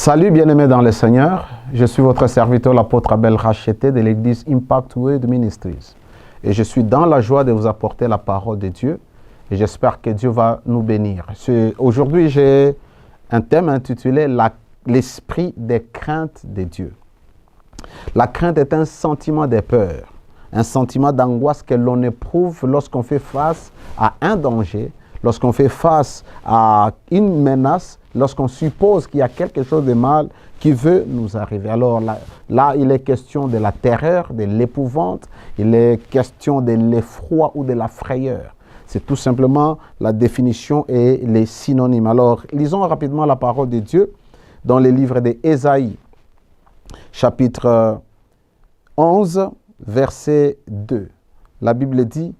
Salut bien-aimés dans le Seigneur, je suis votre serviteur l'apôtre Abel Racheté de l'église Impact Word Ministries et je suis dans la joie de vous apporter la parole de Dieu et j'espère que Dieu va nous bénir. Aujourd'hui j'ai un thème intitulé l'esprit des craintes de Dieu. La crainte est un sentiment de peur, un sentiment d'angoisse que l'on éprouve lorsqu'on fait face à un danger, lorsqu'on fait face à une menace, lorsqu'on suppose qu'il y a quelque chose de mal qui veut nous arriver. Alors là, il est question de la terreur, de l'épouvante, il est question de l'effroi ou de la frayeur. C'est tout simplement la définition et les synonymes. Alors, lisons rapidement la parole de Dieu dans le livre d'Ésaïe, chapitre 11, verset 2. La Bible dit: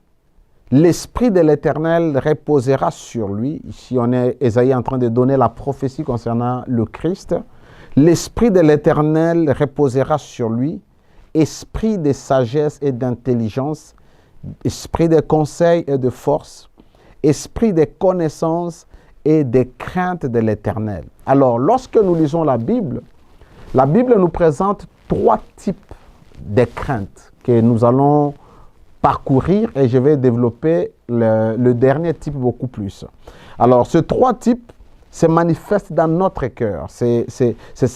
l'Esprit de l'Éternel reposera sur lui. Ici, on est Ésaïe en train de donner la prophétie concernant le Christ. L'Esprit de l'Éternel reposera sur lui, esprit de sagesse et d'intelligence, esprit de conseil et de force, esprit de connaissance et de crainte de l'Éternel. Alors, lorsque nous lisons la Bible nous présente trois types de craintes que nous allons parcourir et je vais développer le dernier type beaucoup plus. Alors, ces trois types se manifestent dans notre cœur. C'est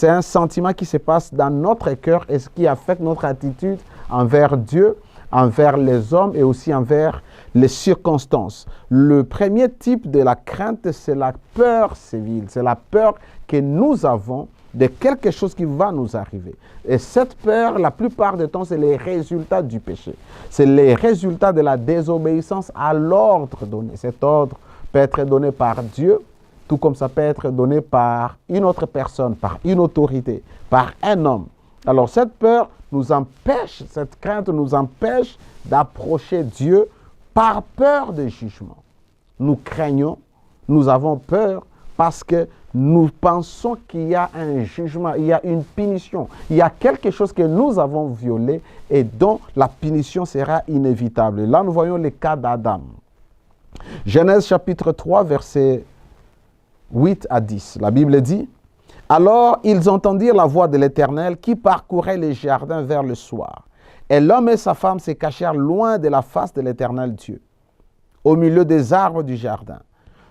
un sentiment qui se passe dans notre cœur et ce qui affecte notre attitude envers Dieu, envers les hommes et aussi envers les circonstances. Le premier type de la crainte, c'est la peur civile. C'est la peur que nous avons de quelque chose qui va nous arriver. Et cette peur, la plupart du temps, c'est les résultats du péché. C'est les résultats de la désobéissance à l'ordre donné. Cet ordre peut être donné par Dieu, tout comme ça peut être donné par une autre personne, par une autorité, par un homme. Alors cette peur nous empêche, cette crainte nous empêche d'approcher Dieu par peur de jugement. Nous craignons, nous avons peur parce que nous pensons qu'il y a un jugement, il y a une punition. Il y a quelque chose que nous avons violé et dont la punition sera inévitable. Et là, nous voyons le cas d'Adam. Genèse chapitre 3, versets 8 à 10. La Bible dit: alors ils entendirent la voix de l'Éternel qui parcourait les jardins vers le soir. Et l'homme et sa femme se cachèrent loin de la face de l'Éternel Dieu, au milieu des arbres du jardin.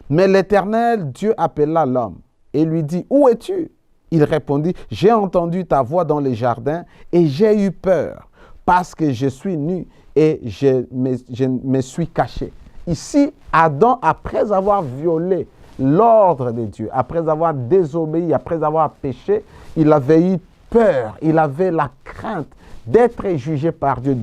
Mais l'Éternel Dieu appela l'homme et lui dit: où es-tu? Il répondit: j'ai entendu ta voix dans les jardins et j'ai eu peur parce que je suis nu et je me suis caché. Ici, Adam, après avoir violé l'ordre de Dieu, après avoir désobéi, après avoir péché, il avait eu peur, il avait la crainte d'être jugé par Dieu,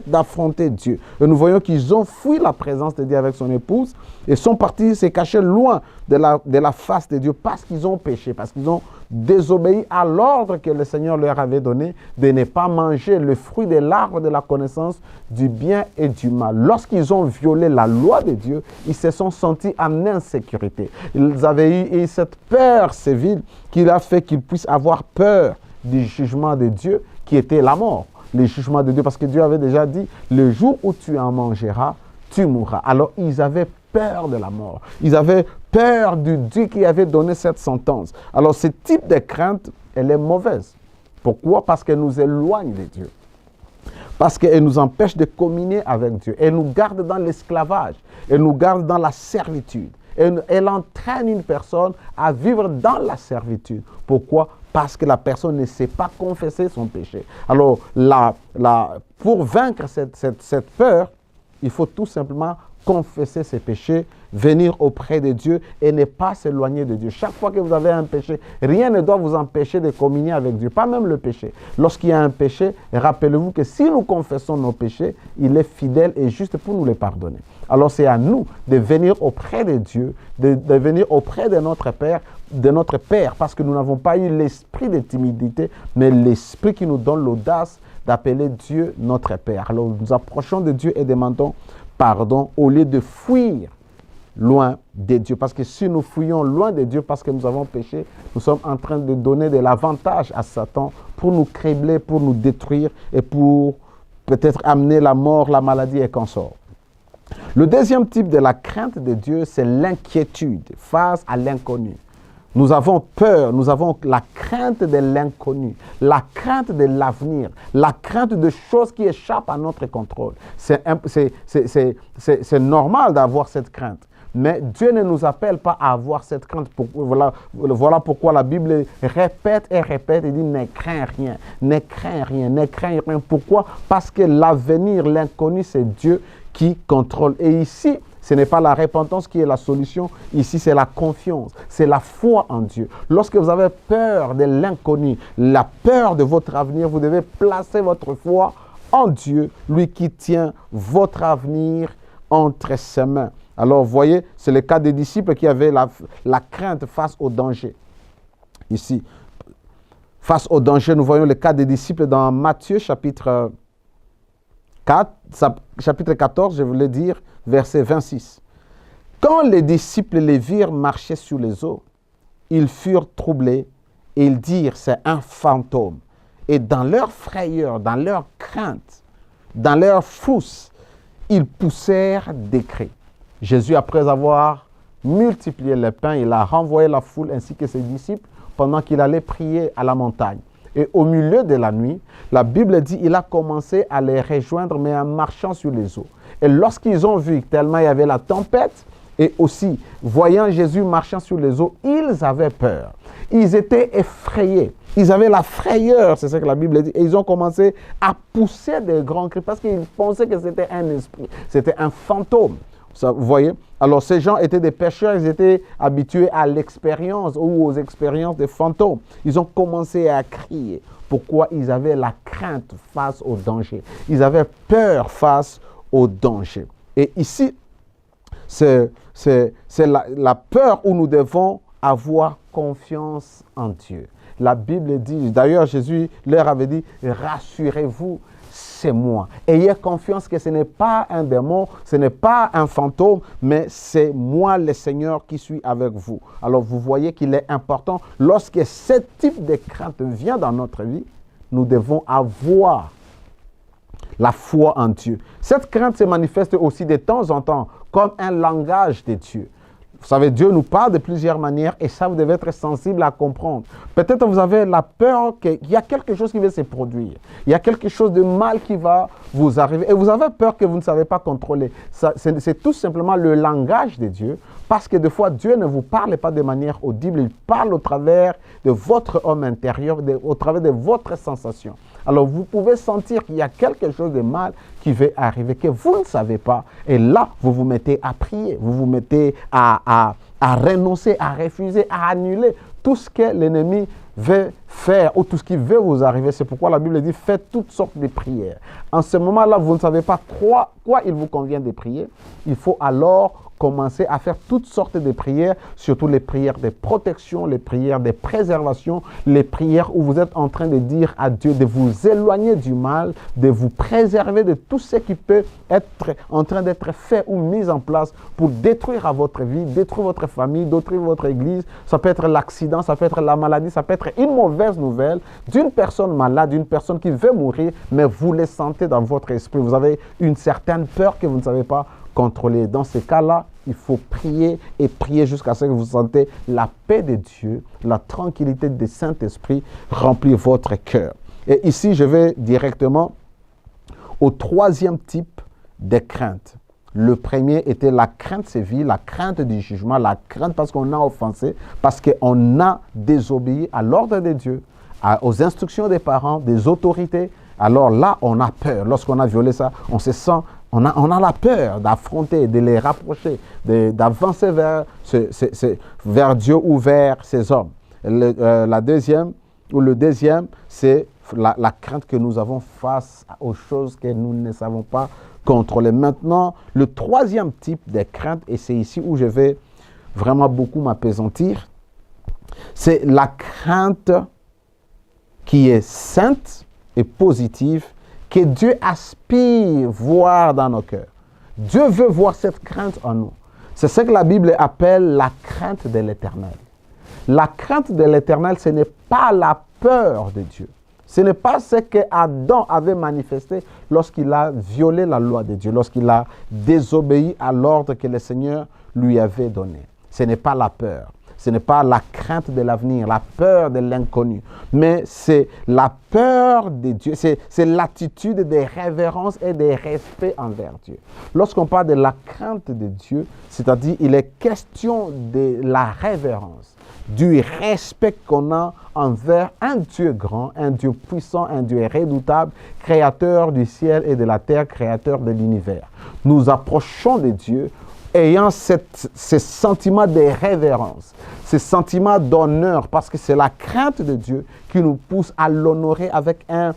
d'affronter Dieu. Et nous voyons qu'ils ont fui la présence de Dieu avec son épouse et sont partis se cacher loin de la face de Dieu parce qu'ils ont péché, parce qu'ils ont désobéi à l'ordre que le Seigneur leur avait donné de ne pas manger le fruit de l'arbre de la connaissance du bien et du mal. Lorsqu'ils ont violé la loi de Dieu, ils se sont sentis en insécurité. Ils avaient eu cette peur civile qui a fait qu'ils puissent avoir peur du jugement de Dieu qui était la mort. Le jugement de Dieu, parce que Dieu avait déjà dit: le jour où tu en mangeras, tu mourras. Alors ils avaient peur de la mort. Ils avaient peur du Dieu qui avait donné cette sentence. Alors ce type de crainte, elle est mauvaise. Pourquoi? Parce qu'elle nous éloigne de Dieu. Parce qu'elle nous empêche de communier avec Dieu. Elle nous garde dans l'esclavage. Elle nous garde dans la servitude. Elle entraîne une personne à vivre dans la servitude. Pourquoi? Parce que la personne ne sait pas confesser son péché. Alors, pour vaincre cette peur, il faut tout simplement confesser ses péchés, venir auprès de Dieu et ne pas s'éloigner de Dieu. Chaque fois que vous avez un péché, rien ne doit vous empêcher de communier avec Dieu, pas même le péché. Lorsqu'il y a un péché, rappelez-vous que si nous confessons nos péchés, il est fidèle et juste pour nous les pardonner. Alors c'est à nous de venir auprès de Dieu, de venir auprès de notre Père, parce que nous n'avons pas eu l'esprit de timidité, mais l'esprit qui nous donne l'audace d'appeler Dieu notre Père. Alors nous approchons de Dieu et demandons pardon au lieu de fuir loin de Dieu. Parce que si nous fuyons loin de Dieu parce que nous avons péché, nous sommes en train de donner de l'avantage à Satan pour nous cribler, pour nous détruire et pour peut-être amener la mort, la maladie et consort. Le deuxième type de la crainte de Dieu, c'est l'inquiétude face à l'inconnu. Nous avons peur, nous avons la crainte de l'inconnu, la crainte de l'avenir, la crainte de choses qui échappent à notre contrôle. C'est normal d'avoir cette crainte. Mais Dieu ne nous appelle pas à avoir cette crainte. Voilà pourquoi la Bible répète et répète et dit ne crains rien, ne crains rien, ne crains rien. Pourquoi? Parce que l'avenir, l'inconnu, c'est Dieu qui contrôle. Et ici, ce n'est pas la repentance qui est la solution. Ici, c'est la confiance, c'est la foi en Dieu. Lorsque vous avez peur de l'inconnu, la peur de votre avenir, vous devez placer votre foi en Dieu, lui qui tient votre avenir entre ses mains. Alors, vous voyez, c'est le cas des disciples qui avaient la crainte face au danger. Ici, face au danger, nous voyons le cas des disciples dans Matthieu chapitre 14, je voulais dire, verset 26. Quand les disciples les virent marcher sur les eaux, ils furent troublés et ils dirent, c'est un fantôme. Et dans leur frayeur, dans leur crainte, dans leur frousse, ils poussèrent des cris. Jésus, après avoir multiplié les pains, il a renvoyé la foule ainsi que ses disciples pendant qu'il allait prier à la montagne. Et au milieu de la nuit, la Bible dit qu'il a commencé à les rejoindre, mais en marchant sur les eaux. Et lorsqu'ils ont vu tellement il y avait la tempête, et aussi voyant Jésus marchant sur les eaux, ils avaient peur. Ils étaient effrayés. Ils avaient la frayeur, c'est ce que la Bible dit. Et ils ont commencé à pousser des grands cris parce qu'ils pensaient que c'était un esprit, c'était un fantôme. Ça, vous voyez? Alors, ces gens étaient des pêcheurs, ils étaient habitués à l'expérience ou aux expériences des fantômes. Ils ont commencé à crier. Pourquoi? Ils avaient la crainte face au danger. Ils avaient peur face au danger. Et ici, c'est la peur où nous devons avoir confiance en Dieu. La Bible dit, d'ailleurs, Jésus leur avait dit, rassurez-vous, c'est moi. Ayez confiance que ce n'est pas un démon, ce n'est pas un fantôme, mais c'est moi le Seigneur qui suis avec vous. Alors vous voyez qu'il est important, lorsque ce type de crainte vient dans notre vie, nous devons avoir la foi en Dieu. Cette crainte se manifeste aussi de temps en temps comme un langage de Dieu. Vous savez, Dieu nous parle de plusieurs manières et ça, vous devez être sensible à comprendre. Peut-être vous avez la peur qu'il y a quelque chose qui va se produire. Il y a quelque chose de mal qui va vous arriver et vous avez peur que vous ne savez pas contrôler. C'est tout simplement le langage de Dieu parce que des fois, Dieu ne vous parle pas de manière audible. Il parle au travers de votre homme intérieur, au travers de votre sensation. Alors, vous pouvez sentir qu'il y a quelque chose de mal qui va arriver, que vous ne savez pas. Et là, vous vous mettez à prier, vous vous mettez à renoncer, à refuser, à annuler tout ce que l'ennemi veut faire ou tout ce qui veut vous arriver. C'est pourquoi la Bible dit, faites toutes sortes de prières. En ce moment-là, vous ne savez pas quoi il vous convient de prier. Il faut alors commencer à faire toutes sortes de prières, surtout les prières de protection, les prières de préservation, les prières où vous êtes en train de dire à Dieu de vous éloigner du mal, de vous préserver de tout ce qui peut être en train d'être fait ou mis en place pour détruire à votre vie, détruire votre famille, détruire votre église. Ça peut être l'accident, ça peut être la maladie, ça peut être une mauvaise nouvelle d'une personne malade, d'une personne qui veut mourir, mais vous le sentez dans votre esprit. Vous avez une certaine peur que vous ne savez pas contrôler. Dans ces cas-là, il faut prier et prier jusqu'à ce que vous sentez la paix de Dieu, la tranquillité du Saint-Esprit remplir votre cœur. Et ici, je vais directement au troisième type de crainte. Le premier était la crainte sévère, la crainte du jugement, la crainte parce qu'on a offensé, parce qu'on a désobéi à l'ordre de Dieu, aux instructions des parents, des autorités. Alors là, on a peur. Lorsqu'on a violé ça, on se sent, on a la peur d'affronter, de les rapprocher, d'avancer vers Dieu ou vers ses hommes. Le deuxième, c'est la crainte que nous avons face aux choses que nous ne savons pas contrôler. Maintenant, le troisième type de crainte, et c'est ici où je vais vraiment beaucoup m'appesantir, c'est la crainte qui est sainte et positive, que Dieu aspire voir dans nos cœurs. Dieu veut voir cette crainte en nous. C'est ce que la Bible appelle la crainte de l'Éternel. La crainte de l'Éternel, ce n'est pas la peur de Dieu. Ce n'est pas ce que Adam avait manifesté lorsqu'il a violé la loi de Dieu, lorsqu'il a désobéi à l'ordre que le Seigneur lui avait donné. Ce n'est pas la peur. Ce n'est pas la crainte de l'avenir, la peur de l'inconnu, mais c'est la peur de Dieu, c'est l'attitude de révérence et de respect envers Dieu. Lorsqu'on parle de la crainte de Dieu, c'est-à-dire il est question de la révérence, du respect qu'on a envers un Dieu grand, un Dieu puissant, un Dieu redoutable, créateur du ciel et de la terre, créateur de l'univers. Nous approchons de Dieu ayant ce sentiment de révérence, ce sentiment d'honneur, parce que c'est la crainte de Dieu qui nous pousse à l'honorer avec un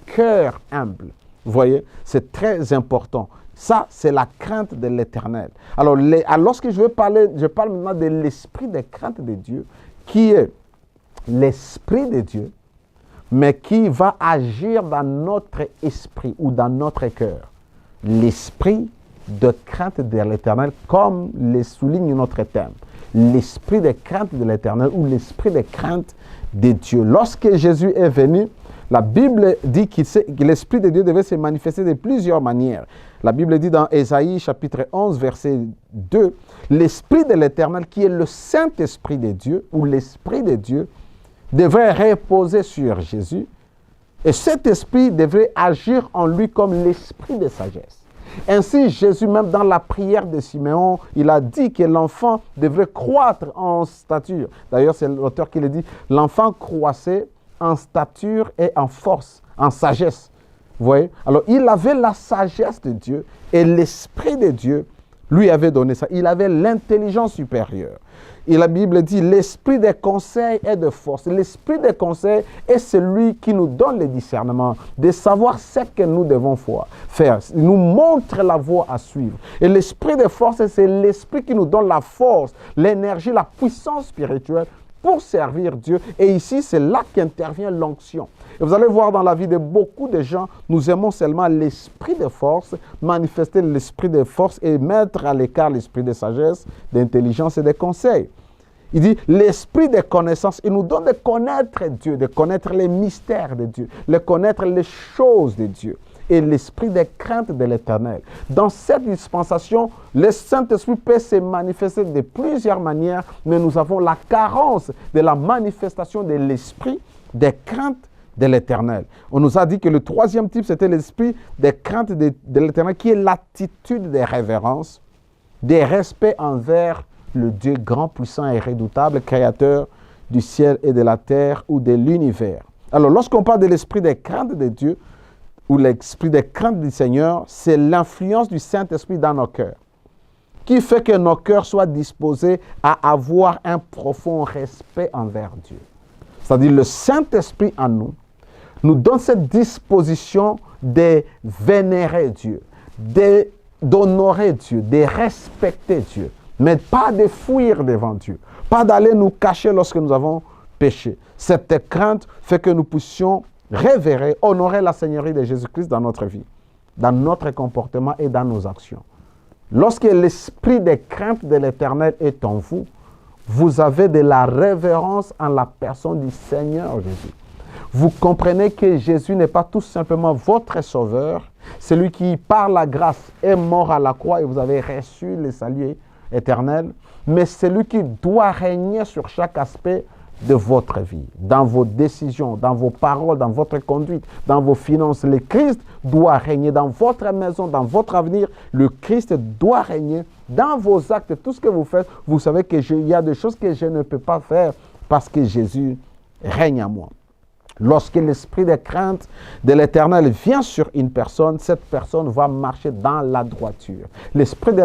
cœur humble. Vous voyez, c'est très important. Ça, c'est la crainte de l'Éternel. Alors, lorsque je parle maintenant de l'esprit de crainte de Dieu, qui est l'esprit de Dieu, mais qui va agir dans notre esprit ou dans notre cœur. L'esprit de crainte de l'Éternel, comme le souligne notre thème. L'esprit de crainte de l'Éternel ou l'esprit de crainte de Dieu. Lorsque Jésus est venu, la Bible dit que l'Esprit de Dieu devait se manifester de plusieurs manières. La Bible dit dans Ésaïe chapitre 11, verset 2, l'Esprit de l'Éternel, qui est le Saint-Esprit de Dieu, ou l'Esprit de Dieu, devrait reposer sur Jésus. Et cet Esprit devrait agir en lui comme l'Esprit de sagesse. Ainsi, Jésus, même dans la prière de Siméon, il a dit que l'enfant devrait croître en stature. D'ailleurs, c'est l'auteur qui le dit, l'enfant croissait en stature et en force, en sagesse. Vous voyez? Alors, il avait la sagesse de Dieu et l'Esprit de Dieu lui avait donné ça. Il avait l'intelligence supérieure. Et la Bible dit, l'esprit de conseil et de force. L'esprit de conseil est celui qui nous donne le discernement, de savoir ce que nous devons faire. Il nous montre la voie à suivre. Et l'esprit de force, c'est l'esprit qui nous donne la force, l'énergie, la puissance spirituelle pour servir Dieu. Et ici, c'est là qu'intervient l'onction. Et vous allez voir dans la vie de beaucoup de gens, nous aimons seulement l'esprit de force, manifester l'esprit de force et mettre à l'écart l'esprit de sagesse, d'intelligence et de conseil. Il dit l'esprit de connaissance, il nous donne de connaître Dieu, de connaître les mystères de Dieu, de connaître les choses de Dieu. Et l'esprit de crainte de l'Éternel. Dans cette dispensation, le Saint-Esprit peut se manifester de plusieurs manières, mais nous avons la carence de la manifestation de l'esprit de crainte de l'Éternel. On nous a dit que le troisième type, c'était l'esprit de crainte de l'Éternel, qui est l'attitude de révérence, de respect envers le Dieu grand, puissant et redoutable, créateur du ciel et de la terre ou de l'univers. Alors, lorsqu'on parle de l'esprit de crainte de Dieu, ou l'esprit de crainte du Seigneur, c'est l'influence du Saint-Esprit dans nos cœurs, qui fait que nos cœurs soient disposés à avoir un profond respect envers Dieu. C'est-à-dire le Saint-Esprit en nous donne cette disposition de vénérer Dieu, d'honorer Dieu, de respecter Dieu, mais pas de fuir devant Dieu, pas d'aller nous cacher lorsque nous avons péché. Cette crainte fait que nous puissions révérer, honorer la Seigneurie de Jésus-Christ dans notre vie, dans notre comportement et dans nos actions. Lorsque l'esprit de crainte de l'Éternel est en vous, vous avez de la révérence en la personne du Seigneur Jésus. Vous comprenez que Jésus n'est pas tout simplement votre sauveur, celui qui, par la grâce, est mort à la croix et vous avez reçu le salut éternel, mais celui qui doit régner sur chaque aspect de votre vie, dans vos décisions, dans vos paroles, dans votre conduite, dans vos finances. Le Christ doit régner dans votre maison, dans votre avenir. Le Christ doit régner dans vos actes. Tout ce que vous faites, vous savez qu'il y a des choses que je ne peux pas faire parce que Jésus règne en moi. Lorsque l'esprit de crainte de l'Éternel vient sur une personne, cette personne va marcher dans la droiture. L'esprit de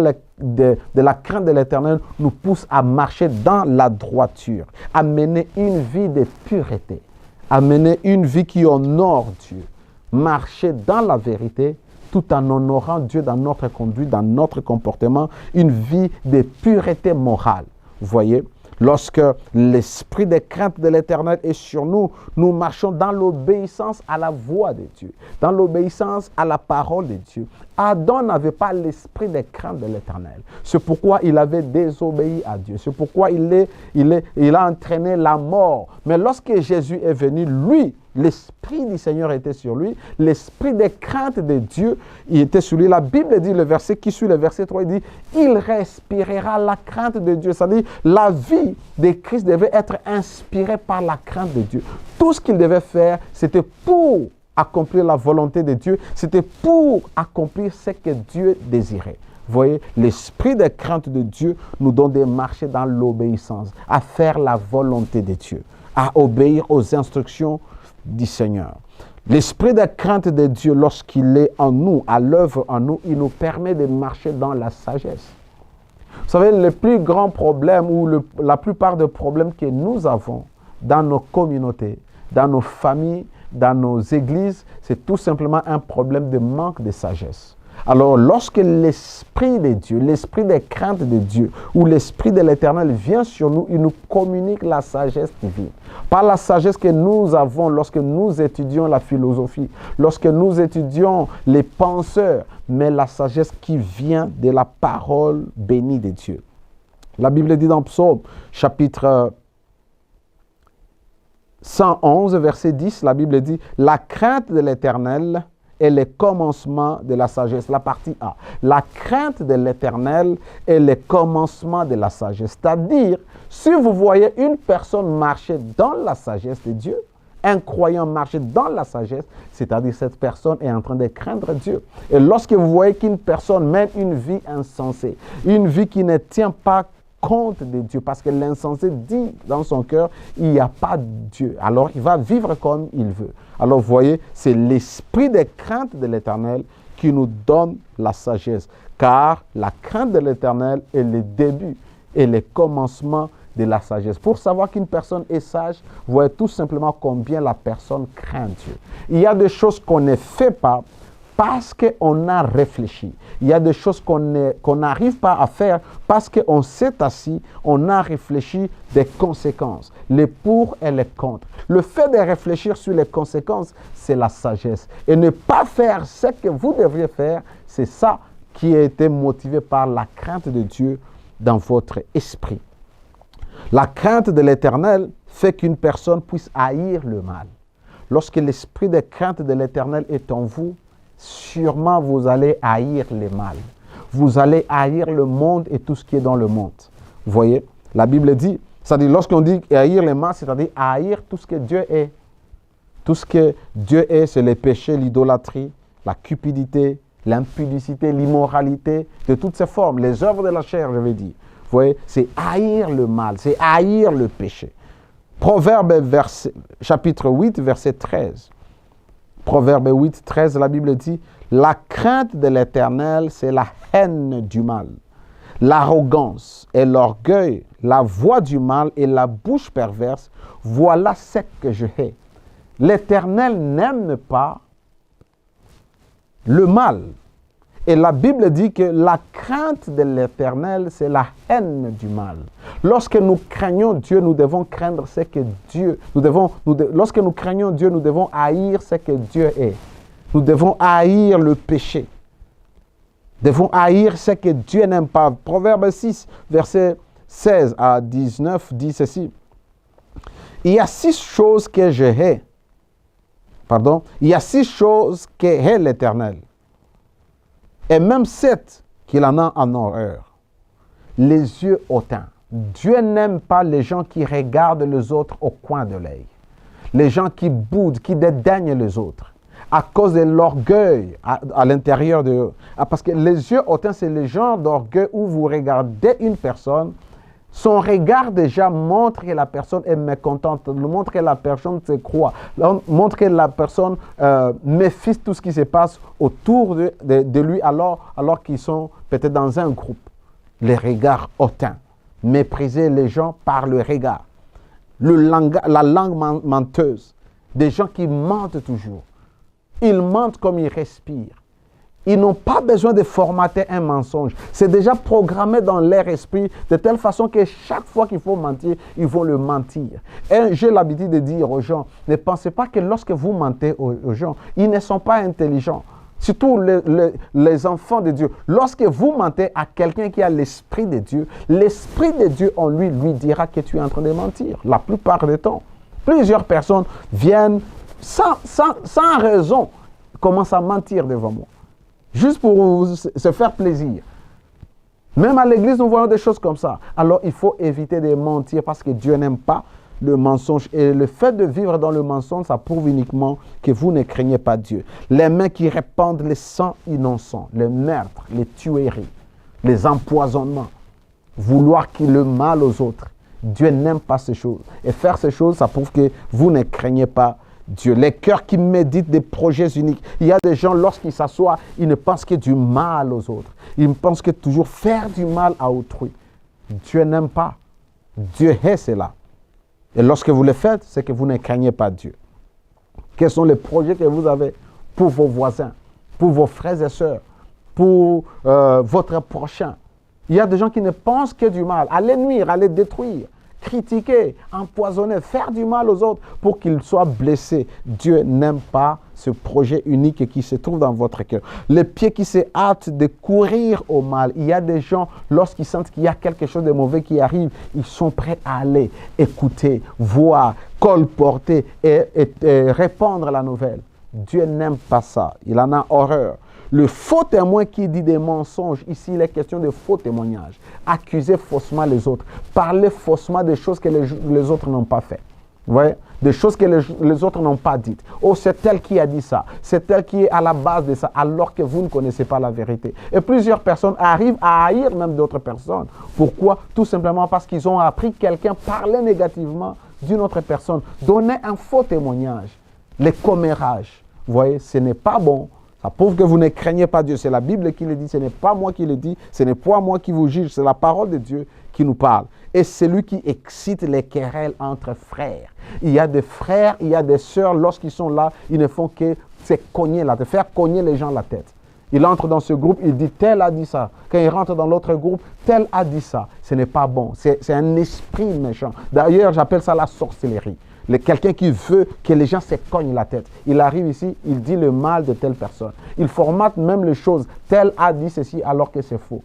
la crainte de l'Éternel nous pousse à marcher dans la droiture, à mener une vie de pureté, à mener une vie qui honore Dieu, marcher dans la vérité tout en honorant Dieu dans notre conduite, dans notre comportement, une vie de pureté morale. Vous voyez ? Lorsque l'esprit de crainte de l'Éternel est sur nous, nous marchons dans l'obéissance à la voix de Dieu, dans l'obéissance à la parole de Dieu. Adam n'avait pas l'esprit de crainte de l'Éternel. C'est pourquoi il avait désobéi à Dieu. C'est pourquoi il a entraîné la mort. Mais lorsque Jésus est venu, lui, L'Esprit du Seigneur était sur lui. L'Esprit des craintes de Dieu, il était sur lui. La Bible dit, le verset qui suit le verset 3, il dit, il respirera la crainte de Dieu. C'est-à-dire, la vie de Christ devait être inspirée par la crainte de Dieu. Tout ce qu'il devait faire, c'était pour accomplir la volonté de Dieu. C'était pour accomplir ce que Dieu désirait. Vous voyez, l'esprit de crainte de Dieu nous donne de marcher dans l'obéissance, à faire la volonté de Dieu, à obéir aux instructions du Seigneur. L'esprit de crainte de Dieu, lorsqu'il est en nous, à l'œuvre en nous, il nous permet de marcher dans la sagesse. Vous savez, le plus grand problème ou la plupart des problèmes que nous avons dans nos communautés, dans nos familles, dans nos églises, c'est tout simplement un problème de manque de sagesse. Alors, lorsque l'Esprit de Dieu, l'Esprit des craintes de Dieu ou l'Esprit de l'Éternel vient sur nous, il nous communique la sagesse divine. Pas la sagesse que nous avons lorsque nous étudions la philosophie, lorsque nous étudions les penseurs, mais la sagesse qui vient de la parole bénie de Dieu. La Bible dit dans Psaume, chapitre 111, verset 10, la Bible dit « La crainte de l'Éternel est le commencement de la sagesse. » La partie A. La crainte de l'Éternel est le commencement de la sagesse. C'est-à-dire, si vous voyez une personne marcher dans la sagesse de Dieu, un croyant marcher dans la sagesse, c'est-à-dire cette personne est en train de craindre Dieu. Et lorsque vous voyez qu'une personne mène une vie insensée, une vie qui ne tient pas compte de Dieu, parce que l'insensé dit dans son cœur, il n'y a pas de Dieu. Alors, il va vivre comme il veut. Alors, vous voyez, c'est l'esprit de crainte de l'Éternel qui nous donne la sagesse. Car la crainte de l'Éternel est le début et le commencement de la sagesse. Pour savoir qu'une personne est sage, vous voyez tout simplement combien la personne craint Dieu. Il y a des choses qu'on ne fait pas parce qu'on a réfléchi. Il y a des choses qu'on n'arrive pas à faire parce qu'on s'est assis, on a réfléchi des conséquences, les pour et les contre. Le fait de réfléchir sur les conséquences, c'est la sagesse. Et ne pas faire ce que vous devriez faire, c'est ça qui a été motivé par la crainte de Dieu dans votre esprit. La crainte de l'Éternel fait qu'une personne puisse haïr le mal. Lorsque l'esprit de crainte de l'Éternel est en vous, sûrement vous allez haïr le mal. Vous allez haïr le monde et tout ce qui est dans le monde. Vous voyez, la Bible dit, c'est-à-dire lorsqu'on dit haïr le mal, c'est-à-dire haïr tout ce que Dieu est. Tout ce que Dieu est, c'est le péché, l'idolâtrie, la cupidité, l'impudicité, l'immoralité, de toutes ces formes, les œuvres de la chair, je vais dire. Vous voyez, c'est haïr le mal, c'est haïr le péché. Proverbe chapitre 8, verset 13. Proverbe 8, 13, la Bible dit, « La crainte de l'Éternel, c'est la haine du mal. L'arrogance et l'orgueil, la voix du mal et la bouche perverse, voilà ce que je hais. L'Éternel n'aime pas le mal. » Et la Bible dit que la crainte de l'Éternel, c'est la haine du mal. Lorsque nous craignons Dieu, nous devons craindre ce que Dieu... lorsque nous craignons Dieu, nous devons haïr ce que Dieu est. Nous devons haïr le péché. Nous devons haïr ce que Dieu n'aime pas. Proverbe 6, verset 16 à 19 dit ceci. « Il y a 6 choses que je hais. » Pardon. « Il y a 6 choses que hait l'Éternel. Et même 7 qu'il en a en horreur. Les yeux hautains. Dieu n'aime pas les gens qui regardent les autres au coin de l'œil. Les gens qui boudent, qui dédaignent les autres. À cause de l'orgueil à l'intérieur de eux. Parce que les yeux hautains, c'est le genre d'orgueil où vous regardez une personne, son regard déjà montre que la personne est mécontente, montre que la personne se croit, montre que la personne méfie tout ce qui se passe autour de lui alors qu'ils sont peut-être dans un groupe. Les regards hautains, mépriser les gens par le regard. La langue menteuse, des gens qui mentent toujours. Ils mentent comme ils respirent. Ils n'ont pas besoin de formater un mensonge. C'est déjà programmé dans leur esprit de telle façon que chaque fois qu'il faut mentir, ils vont le mentir. Et j'ai l'habitude de dire aux gens, ne pensez pas que lorsque vous mentez aux gens, ils ne sont pas intelligents. Surtout les enfants de Dieu. Lorsque vous mentez à quelqu'un qui a l'esprit de Dieu en lui dira que tu es en train de mentir. La plupart du temps. Plusieurs personnes viennent sans raison, commence à mentir devant moi. Juste pour se faire plaisir. Même à l'église, nous voyons des choses comme ça. Alors, il faut éviter de mentir parce que Dieu n'aime pas le mensonge. Et le fait de vivre dans le mensonge, ça prouve uniquement que vous ne craignez pas Dieu. Les mains qui répandent les sangs innocents, les meurtres, les tueries, les empoisonnements, vouloir le mal aux autres. Dieu n'aime pas ces choses. Et faire ces choses, ça prouve que vous ne craignez pas Dieu. Les cœurs qui méditent des projets uniques. Il y a des gens, lorsqu'ils s'assoient, ils ne pensent que du mal aux autres. Ils ne pensent que toujours faire du mal à autrui. Dieu n'aime pas. Dieu hait cela. Et lorsque vous le faites, c'est que vous ne craignez pas Dieu. Quels sont les projets que vous avez pour vos voisins, pour vos frères et sœurs, pour votre prochain? Il y a des gens qui ne pensent que du mal, à les nuire, à les détruire, critiquer, empoisonner, faire du mal aux autres pour qu'ils soient blessés. Dieu n'aime pas ce projet unique qui se trouve dans votre cœur. Les pieds qui se hâtent de courir au mal. Il y a des gens, lorsqu'ils sentent qu'il y a quelque chose de mauvais qui arrive, ils sont prêts à aller écouter, voir, colporter et répandre la nouvelle. Dieu n'aime pas ça. Il en a horreur. Le faux témoin qui dit des mensonges, ici il est question de faux témoignages. Accuser faussement les autres, parler faussement des choses que les autres n'ont pas fait. Vous voyez? Des choses que les autres n'ont pas dites. Oh, c'est elle qui a dit ça. C'est elle qui est à la base de ça, alors que vous ne connaissez pas la vérité. Et plusieurs personnes arrivent à haïr même d'autres personnes. Pourquoi? Tout simplement parce qu'ils ont appris quelqu'un parler négativement d'une autre personne, donner un faux témoignage, les commérages. Vous voyez, ce n'est pas bon. Ça prouve que vous ne craignez pas Dieu. C'est la Bible qui le dit, ce n'est pas moi qui le dis, ce n'est pas moi qui vous juge, c'est la parole de Dieu qui nous parle. Et c'est lui qui excite les querelles entre frères. Il y a des frères, il y a des sœurs, lorsqu'ils sont là, ils ne font que se cogner la tête, faire cogner les gens la tête. Il entre dans ce groupe, il dit tel a dit ça. Quand il rentre dans l'autre groupe, tel a dit ça. Ce n'est pas bon, c'est un esprit méchant. D'ailleurs, j'appelle ça la sorcellerie. Quelqu'un qui veut que les gens se cognent la tête. Il arrive ici, il dit le mal de telle personne. Il formate même les choses. Tel a dit ceci alors que c'est faux.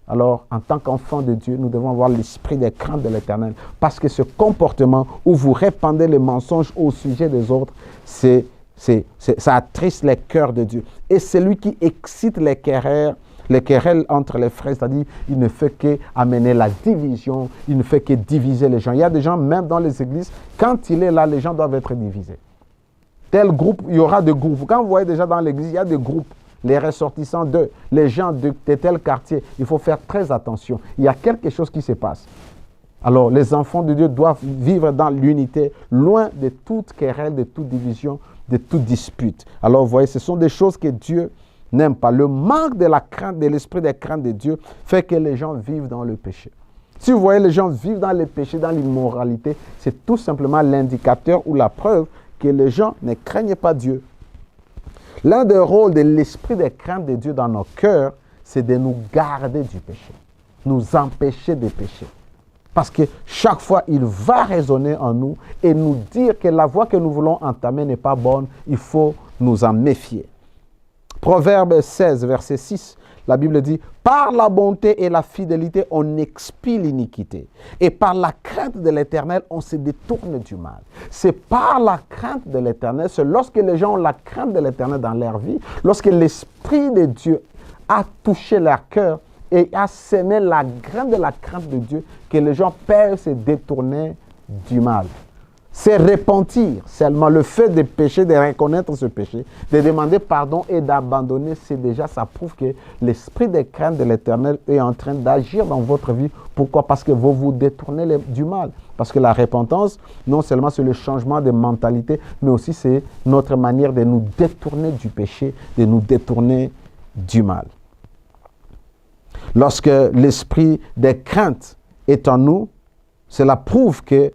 Alors, en tant qu'enfant de Dieu, nous devons avoir l'esprit des craintes de l'Éternel. Parce que ce comportement où vous répandez les mensonges au sujet des autres, ça attriste les cœurs de Dieu. Et c'est lui qui excite les querelles entre les frères, c'est-à-dire il ne fait qu'amener la division, il ne fait que diviser les gens. Il y a des gens, même dans les églises, quand il est là, les gens doivent être divisés. Tel groupe, il y aura des groupes. Quand vous voyez déjà dans l'église, il y a des groupes. Les ressortissants les gens de tel quartier, il faut faire très attention. Il y a quelque chose qui se passe. Alors, les enfants de Dieu doivent vivre dans l'unité, loin de toute querelle, de toute division, de toute dispute. Alors, vous voyez, ce sont des choses que Dieu n'aime pas. Le manque de la crainte, de l'esprit de crainte de Dieu fait que les gens vivent dans le péché. Si vous voyez les gens vivent dans le péché, dans l'immoralité, c'est tout simplement l'indicateur ou la preuve que les gens ne craignent pas Dieu. L'un des rôles de l'esprit de crainte de Dieu dans nos cœurs, c'est de nous garder du péché, nous empêcher de pécher. Parce que chaque fois, il va résonner en nous et nous dire que la voie que nous voulons entamer n'est pas bonne, il faut nous en méfier. Proverbe 16, verset 6, la Bible dit « Par la bonté et la fidélité, on expie l'iniquité. Et par la crainte de l'Éternel, on se détourne du mal. » C'est par la crainte de l'Éternel, c'est lorsque les gens ont la crainte de l'Éternel dans leur vie, lorsque l'Esprit de Dieu a touché leur cœur et a sémé la graine de la crainte de Dieu, que les gens peuvent se détourner du mal. C'est repentir seulement. Le fait de pécher, de reconnaître ce péché, de demander pardon et d'abandonner, c'est déjà, ça prouve que l'esprit de crainte de l'Éternel est en train d'agir dans votre vie. Pourquoi? Parce que vous vous détournez du mal. Parce que la repentance, non seulement c'est le changement de mentalité, mais aussi c'est notre manière de nous détourner du péché, de nous détourner du mal. Lorsque l'esprit de crainte est en nous, cela prouve que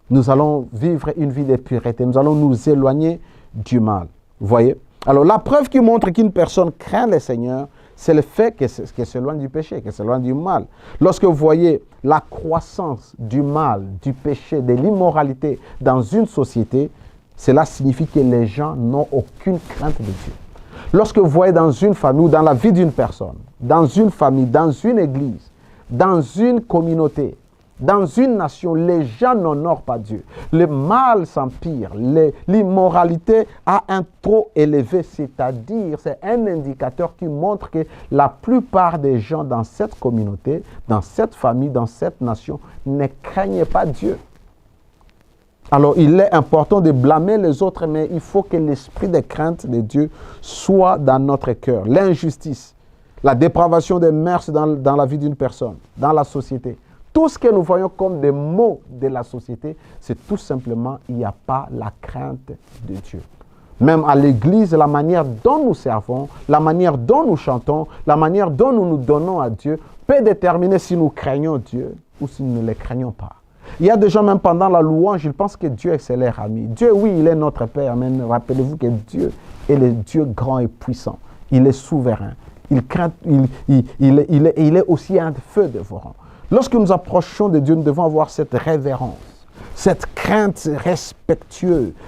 nous allons vivre une vie de pureté. Nous allons nous éloigner du mal. Vous voyez? Alors, la preuve qui montre qu'une personne craint le Seigneur, c'est le fait qu'elle s'éloigne du péché, qu'elle s'éloigne du mal. Lorsque vous voyez la croissance du mal, du péché, de l'immoralité dans une société, cela signifie que les gens n'ont aucune crainte de Dieu. Lorsque vous voyez dans une famille ou dans la vie d'une personne, dans une famille, dans une église, dans une communauté, Dans une nation, les gens n'honorent pas Dieu. Le mal s'empire. L'immoralité a un taux élevé, c'est-à-dire, c'est un indicateur qui montre que la plupart des gens dans cette communauté, dans cette famille, dans cette nation, ne craignent pas Dieu. Alors, il est important de blâmer les autres, mais il faut que l'esprit de crainte de Dieu soit dans notre cœur. L'injustice, la dépravation des mœurs dans la vie d'une personne, dans la société. Tout ce que nous voyons comme des maux de la société, c'est tout simplement, il n'y a pas la crainte de Dieu. Même à l'église, la manière dont nous servons, la manière dont nous chantons, la manière dont nous nous donnons à Dieu, peut déterminer si nous craignons Dieu ou si nous ne le craignons pas. Il y a des gens, même pendant la louange, ils pensent que Dieu est leur ami. Dieu, oui, il est notre Père, mais rappelez-vous que Dieu est le Dieu grand et puissant. Il est souverain. Il est aussi un feu dévorant. Lorsque nous approchons de Dieu, nous devons avoir cette révérence, cette crainte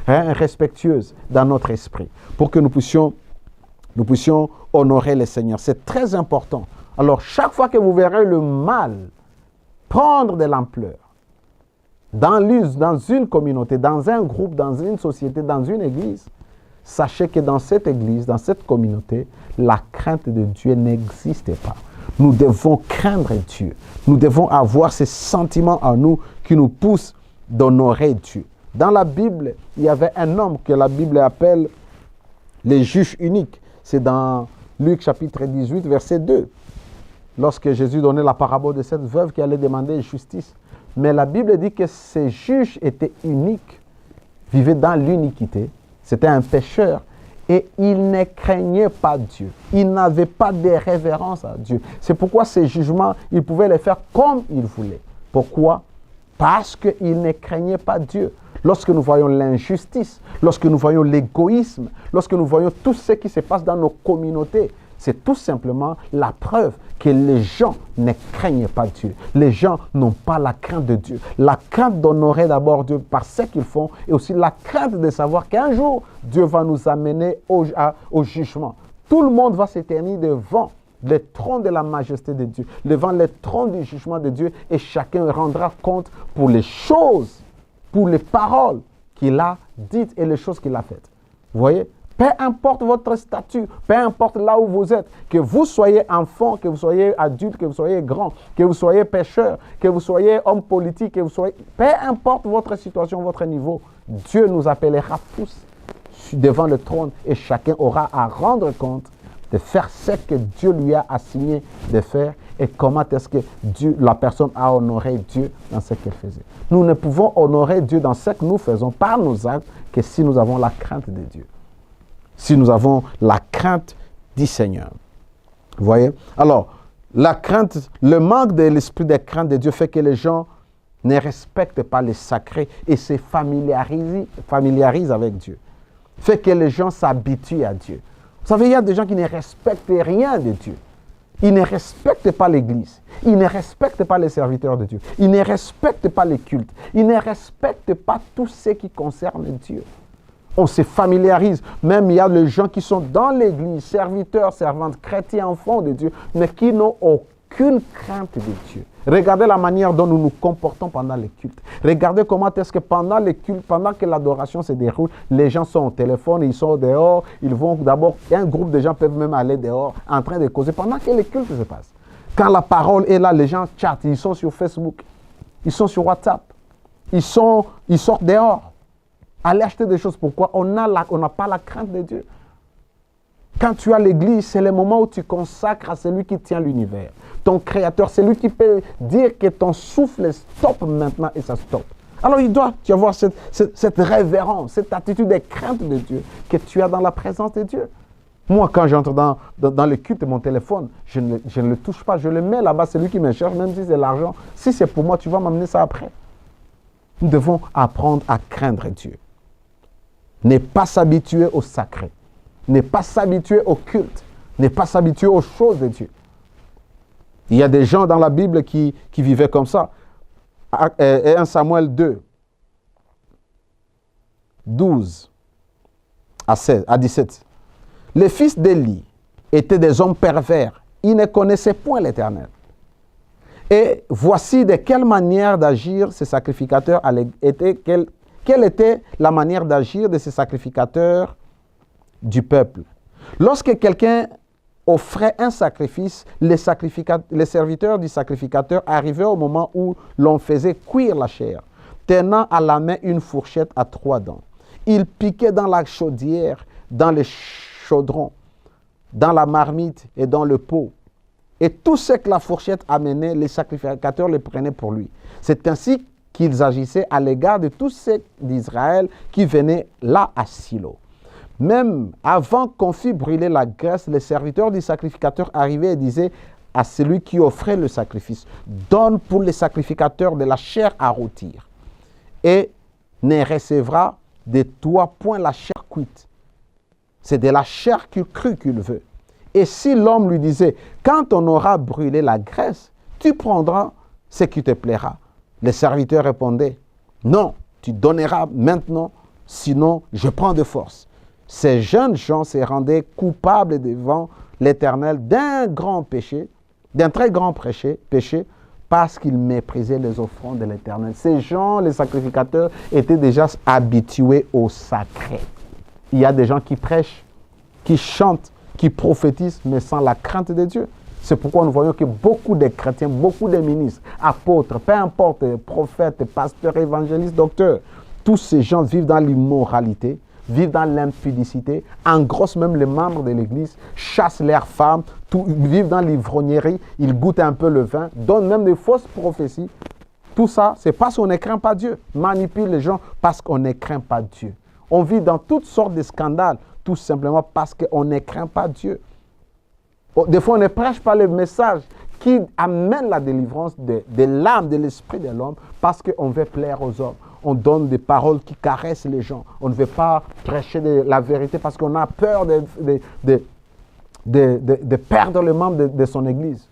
respectueuse dans notre esprit pour que nous puissions honorer le Seigneur. C'est très important. Alors, chaque fois que vous verrez le mal prendre de l'ampleur, dans une communauté, dans un groupe, dans une société, dans une église, sachez que dans cette église, dans cette communauté, la crainte de Dieu n'existe pas. Nous devons craindre Dieu. Nous devons avoir ces sentiments en nous qui nous poussent d'honorer Dieu. Dans la Bible, il y avait un homme que la Bible appelle les juges uniques. C'est dans Luc chapitre 18, verset 2. Lorsque Jésus donnait la parabole de cette veuve qui allait demander justice. Mais la Bible dit que ces juges étaient uniques, vivaient dans l'iniquité. C'était un pécheur. Et il ne craignait pas Dieu. Il n'avait pas de révérence à Dieu. C'est pourquoi ces jugements, il pouvait les faire comme il voulait. Pourquoi? Parce qu'il ne craignait pas Dieu. Lorsque nous voyons l'injustice, lorsque nous voyons l'égoïsme, lorsque nous voyons tout ce qui se passe dans nos communautés, c'est tout simplement la preuve que les gens ne craignent pas Dieu. Les gens n'ont pas la crainte de Dieu. La crainte d'honorer d'abord Dieu par ce qu'ils font et aussi la crainte de savoir qu'un jour, Dieu va nous amener au jugement. Tout le monde va s'éterniser devant le trône de la majesté de Dieu, devant le trône du jugement de Dieu et chacun rendra compte pour les choses, pour les paroles qu'il a dites et les choses qu'il a faites. Vous voyez? Peu importe votre statut, peu importe là où vous êtes, que vous soyez enfant, que vous soyez adulte, que vous soyez grand, que vous soyez pécheur, que vous soyez homme politique, que vous soyez... Peu importe votre situation, votre niveau, Dieu nous appellera tous devant le trône et chacun aura à rendre compte de faire ce que Dieu lui a assigné de faire et comment est-ce que la personne a honoré Dieu dans ce qu'elle faisait. Nous ne pouvons honorer Dieu dans ce que nous faisons par nos actes que si nous avons la crainte de Dieu. Si nous avons la crainte du Seigneur. Vous voyez? Alors, la crainte, le manque de l'esprit de crainte de Dieu fait que les gens ne respectent pas les sacrés et se familiarisent avec Dieu. Fait que les gens s'habituent à Dieu. Vous savez, il y a des gens qui ne respectent rien de Dieu. Ils ne respectent pas l'Église. Ils ne respectent pas les serviteurs de Dieu. Ils ne respectent pas les cultes. Ils ne respectent pas tout ce qui concerne Dieu. On se familiarise. Même il y a les gens qui sont dans l'église, serviteurs, servantes, chrétiens, enfants de Dieu, mais qui n'ont aucune crainte de Dieu. Regardez la manière dont nous nous comportons pendant les cultes. Regardez comment est-ce que pendant les cultes, pendant que l'adoration se déroule, les gens sont au téléphone, ils sont dehors, ils vont d'abord, un groupe de gens peuvent même aller dehors en train de causer pendant que les cultes se passent. Quand la parole est là, les gens chattent, ils sont sur Facebook, ils sont sur WhatsApp, ils sortent dehors. Aller acheter des choses. Pourquoi? On n'a pas la crainte de Dieu. Quand tu as l'église, c'est le moment où tu consacres à celui qui tient l'univers. Ton créateur, c'est lui qui peut dire que ton souffle stoppe maintenant et ça stoppe. Alors il doit y avoir cette révérence, cette attitude de crainte de Dieu que tu as dans la présence de Dieu. Moi, quand j'entre dans le culte, mon téléphone, je ne le touche pas, je le mets là-bas, c'est lui qui me cherche, même si c'est l'argent. Si c'est pour moi, tu vas m'amener ça après. Nous devons apprendre à craindre Dieu. Ne pas s'habituer au sacré. Ne pas s'habituer au culte. Ne pas s'habituer aux choses de Dieu. Il y a des gens dans la Bible qui vivaient comme ça. 1 Samuel 2, 12 à 17. Les fils d'Élie étaient des hommes pervers. Ils ne connaissaient point l'Éternel. Et voici de quelle manière d'agir ces sacrificateurs quelle était la manière d'agir de ces sacrificateurs du peuple. Lorsque quelqu'un offrait un sacrifice, les serviteurs du sacrificateur arrivaient au moment où l'on faisait cuire la chair, tenant à la main une fourchette à 3 dents. Ils piquaient dans la chaudière, dans le chaudron, dans la marmite et dans le pot. Et tout ce que la fourchette amenait, les sacrificateurs le prenaient pour lui. C'est ainsi qu'ils agissaient à l'égard de tous ceux d'Israël qui venaient là à Silo. Même avant qu'on fît brûler la graisse, les serviteurs du sacrificateur arrivaient et disaient à celui qui offrait le sacrifice, « Donne pour les sacrificateurs de la chair à rôtir, et ne recevra de toi point la chair cuite. C'est de la chair crue qu'il veut. » Et si l'homme lui disait, « Quand on aura brûlé la graisse, tu prendras ce qui te plaira. » Les serviteurs répondaient, « Non, tu donneras maintenant, sinon je prends de force. » Ces jeunes gens se rendaient coupables devant l'Éternel d'un grand péché, d'un très grand péché, parce qu'ils méprisaient les offrandes de l'Éternel. Ces gens, les sacrificateurs, étaient déjà habitués au sacré. Il y a des gens qui prêchent, qui chantent, qui prophétisent, mais sans la crainte de Dieu. C'est pourquoi nous voyons que beaucoup de chrétiens, beaucoup de ministres, apôtres, peu importe, prophètes, pasteurs, évangélistes, docteurs, tous ces gens vivent dans l'immoralité, vivent dans l'impudicité, engrossent même les membres de l'Église, chassent leurs femmes, vivent dans l'ivrognerie, ils goûtent un peu le vin, donnent même des fausses prophéties. Tout ça, c'est parce qu'on ne craint pas Dieu. Manipule les gens parce qu'on ne craint pas Dieu. On vit dans toutes sortes de scandales, tout simplement parce qu'on ne craint pas Dieu. Des fois, on ne prêche pas le message qui amène la délivrance de l'âme, de l'esprit de l'homme, parce qu'on veut plaire aux hommes. On donne des paroles qui caressent les gens. On ne veut pas prêcher la vérité parce qu'on a peur de perdre les membres de son Église.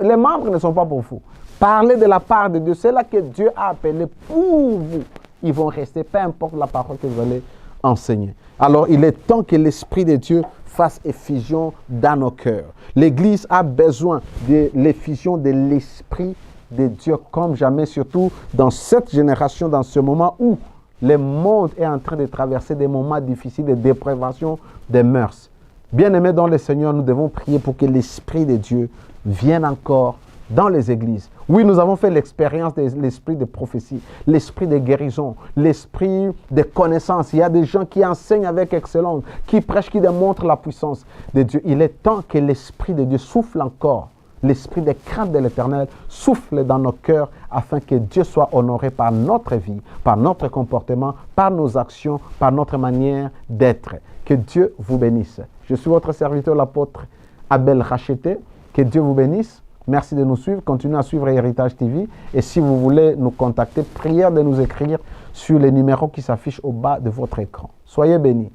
Les membres ne sont pas pour vous. Parlez de la part de Dieu. C'est là que Dieu a appelé pour vous. Ils vont rester, peu importe la parole que vous allez enseigner. Alors, il est temps que l'Esprit de Dieu fasse effusion dans nos cœurs. L'Église a besoin de l'effusion de l'Esprit de Dieu comme jamais, surtout dans cette génération, dans ce moment où le monde est en train de traverser des moments difficiles de dépravation des mœurs. Bien-aimés dans le Seigneur, nous devons prier pour que l'Esprit de Dieu vienne encore dans les églises. Oui, nous avons fait l'expérience de l'esprit de prophétie, l'esprit de guérison, l'esprit de connaissance. Il y a des gens qui enseignent avec excellence, qui prêchent, qui démontrent la puissance de Dieu. Il est temps que l'Esprit de Dieu souffle encore. L'esprit de crainte de l'Éternel souffle dans nos cœurs afin que Dieu soit honoré par notre vie, par notre comportement, par nos actions, par notre manière d'être. Que Dieu vous bénisse. Je suis votre serviteur, l'apôtre Abel Racheté. Que Dieu vous bénisse. Merci de nous suivre. Continuez à suivre Héritage TV. Et si vous voulez nous contacter, prière de nous écrire sur les numéros qui s'affichent au bas de votre écran. Soyez bénis.